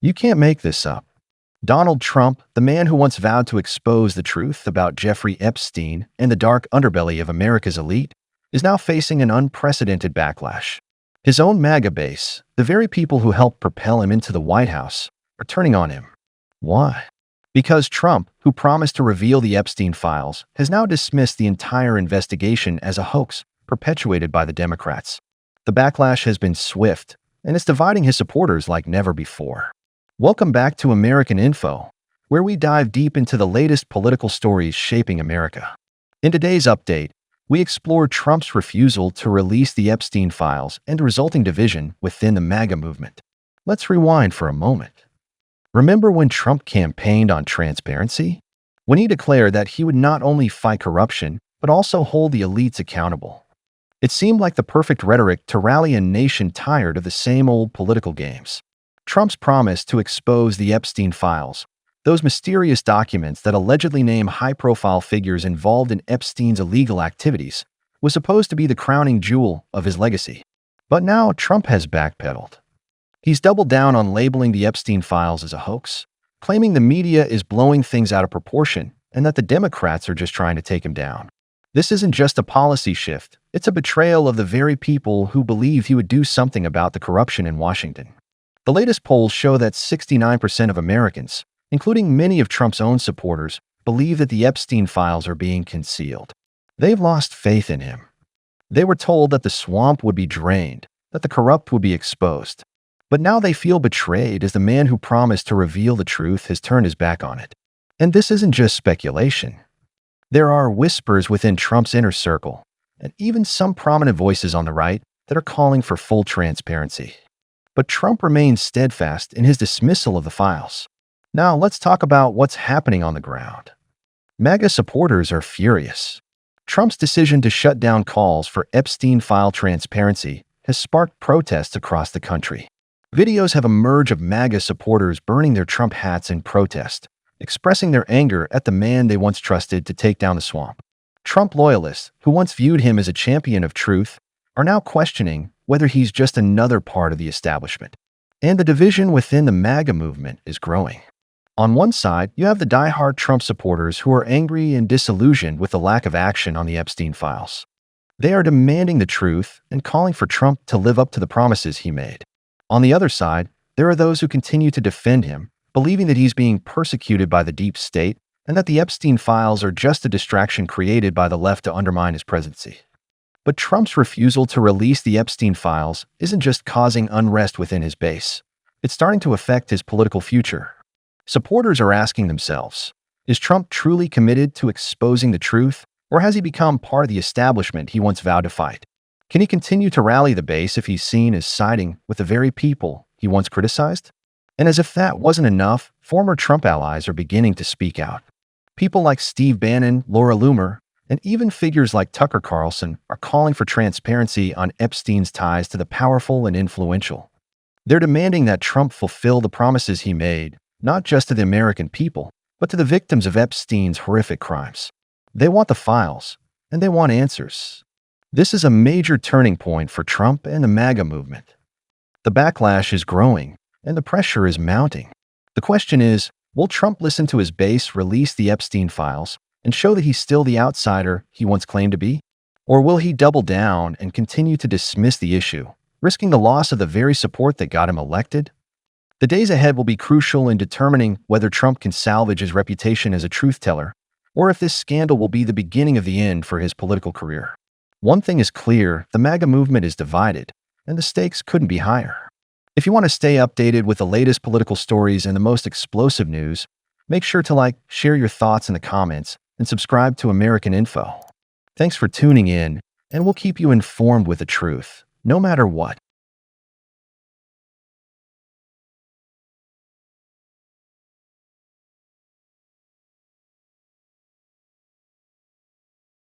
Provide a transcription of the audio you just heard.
You can't make this up. Donald Trump, the man who once vowed to expose the truth about Jeffrey Epstein and the dark underbelly of America's elite, is now facing an unprecedented backlash. His own MAGA base, the very people who helped propel him into the White House, are turning on him. Why? Because Trump, who promised to reveal the Epstein files, has now dismissed the entire investigation as a hoax perpetuated by the Democrats. The backlash has been swift, and it's dividing his supporters like never before. Welcome back to American Info, where we dive deep into the latest political stories shaping America. In today's update, we explore Trump's refusal to release the Epstein files and the resulting division within the MAGA movement. Let's rewind for a moment. Remember when Trump campaigned on transparency? When he declared that he would not only fight corruption, but also hold the elites accountable. It seemed like the perfect rhetoric to rally a nation tired of the same old political games. Trump's promise to expose the Epstein files, those mysterious documents that allegedly name high-profile figures involved in Epstein's illegal activities, was supposed to be the crowning jewel of his legacy. But now Trump has backpedaled. He's doubled down on labeling the Epstein files as a hoax, claiming the media is blowing things out of proportion and that the Democrats are just trying to take him down. This isn't just a policy shift, it's a betrayal of the very people who believed he would do something about the corruption in Washington. The latest polls show that 69% of Americans, including many of Trump's own supporters, believe that the Epstein files are being concealed. They've lost faith in him. They were told that the swamp would be drained, that the corrupt would be exposed. But now they feel betrayed as the man who promised to reveal the truth has turned his back on it. And this isn't just speculation. There are whispers within Trump's inner circle, and even some prominent voices on the right that are calling for full transparency. But Trump remains steadfast in his dismissal of the files. Now let's talk about what's happening on the ground. MAGA supporters are furious. Trump's decision to shut down calls for Epstein file transparency has sparked protests across the country. Videos have emerged of MAGA supporters burning their Trump hats in protest, expressing their anger at the man they once trusted to take down the swamp. Trump loyalists, who once viewed him as a champion of truth, are now questioning whether he's just another part of the establishment. And the division within the MAGA movement is growing. On one side, you have the die-hard Trump supporters who are angry and disillusioned with the lack of action on the Epstein files. They are demanding the truth and calling for Trump to live up to the promises he made. On the other side, there are those who continue to defend him, believing that he's being persecuted by the deep state and that the Epstein files are just a distraction created by the left to undermine his presidency. But Trump's refusal to release the Epstein files isn't just causing unrest within his base. It's starting to affect his political future. Supporters are asking themselves, is Trump truly committed to exposing the truth, or has he become part of the establishment he once vowed to fight? Can he continue to rally the base if he's seen as siding with the very people he once criticized? And as if that wasn't enough, former Trump allies are beginning to speak out. People like Steve Bannon, Laura Loomer, and even figures like Tucker Carlson are calling for transparency on Epstein's ties to the powerful and influential. They're demanding that Trump fulfill the promises he made, not just to the American people, but to the victims of Epstein's horrific crimes. They want the files, and they want answers. This is a major turning point for Trump and the MAGA movement. The backlash is growing, and the pressure is mounting. The question is, will Trump listen to his base release the Epstein files and show that he's still the outsider he once claimed to be? Or will he double down and continue to dismiss the issue, risking the loss of the very support that got him elected? The days ahead will be crucial in determining whether Trump can salvage his reputation as a truth-teller, or if this scandal will be the beginning of the end for his political career. One thing is clear, the MAGA movement is divided, and the stakes couldn't be higher. If you want to stay updated with the latest political stories and the most explosive news, make sure to share your thoughts in the comments, and subscribe to American Info. Thanks for tuning in, and we'll keep you informed with the truth, no matter what.